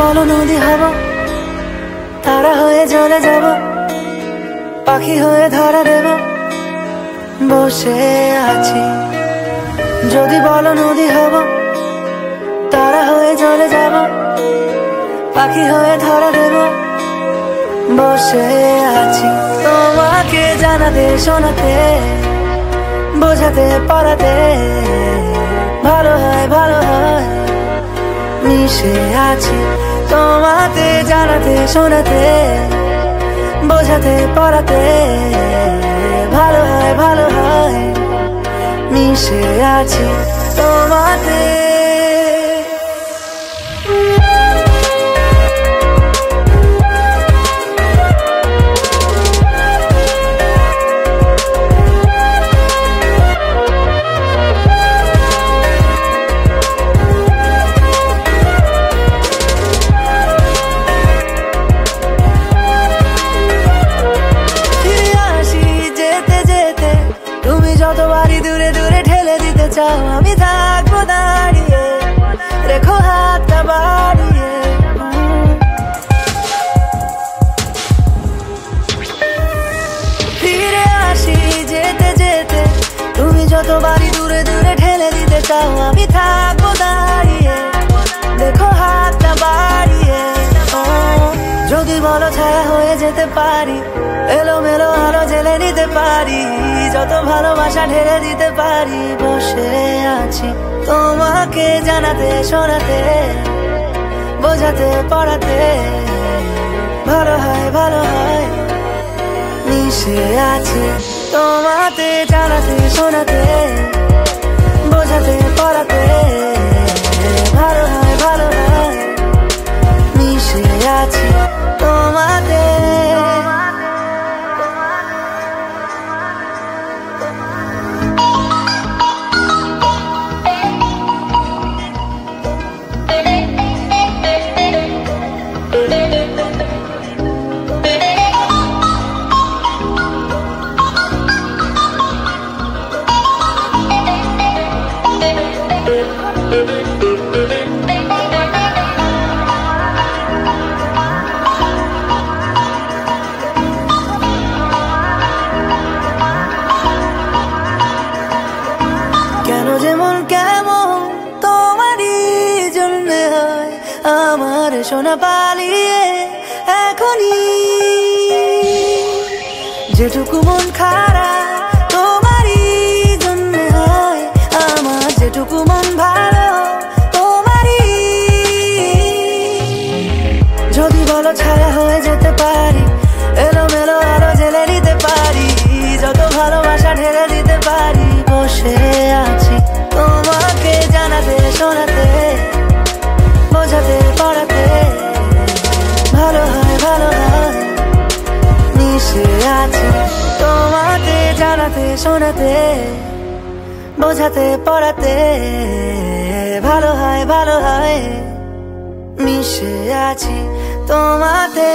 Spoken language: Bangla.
বলো নদী হব, তারা হয়ে জ্বলে যাব, পাখি হয়ে ধরা দেব, বসে আছি। যদি বলো নদী হব, তারা হয়ে জ্বলে যাব, পাখি হয়ে ধরা দেব, বসে আছি। তোমাকে জানাতে শোনাতে বোঝাতে পড়াতে ভালো হয় ভালো হয়, মিশে আছি। তোমাকে জানাতে শোনাতে বোঝাতে পড়াতে ভালো হয় ভালো হয়, মিশে আছি তোমাতে। যতবারই দূরে দূরে ঠেলে দিতে চাও, আমি থাকবো দাঁড়িয়ে, রেখো হাতটা বাড়িয়ে। ফিরে আসি যেতে যেতে, তুমি যতবারই দূরে দূরে ঠেলে দিতে চাও, আমি থাকবো দাঁড়িয়ে, রেখো হাতটা বাড়িয়ে। যদি বলো ছায়া হয়ে যেতে পারি, এলোমেলো আলো জেলে নিতে পারি, যত ভালোবাসা ঢেলে দিতে পারি, বসে আছি। তোমাকে জানাতে শোনাতে বোঝাতে পড়াতে ভালো হয় ভালো হয়, মিশে আছি। তোমাকে জানাতে শোনাতে বোঝাতে পড়াতে ভালো হয় ভালো হয়, মিশে আছি তোমাতে। কেন যেমন কেমন তোমারই জন্য হয় আমার সোনা পালিয়ে এখনই, যেটুকু মন খারাপ তোমারই জন্য হয় আমার, যেটুকু মন ভালো তোমারই। যদি বলো ছায়া হয়ে যেতে পারি, এলোমেলো আলো জেলে দিতে পারি, যত ভালোবাসা ঢেলে দিতে পারি, বসে আছি। তোমাকে জানাতে শোনাতে বোঝাতে পড়াতে ভালো হয় ভালো হয়, মিশে আছি। তোমাকে জানাতে শোনাতে বোঝাতে পড়াতে ভালো হয় ভালো হয়, মিশে আছি তোমাতে।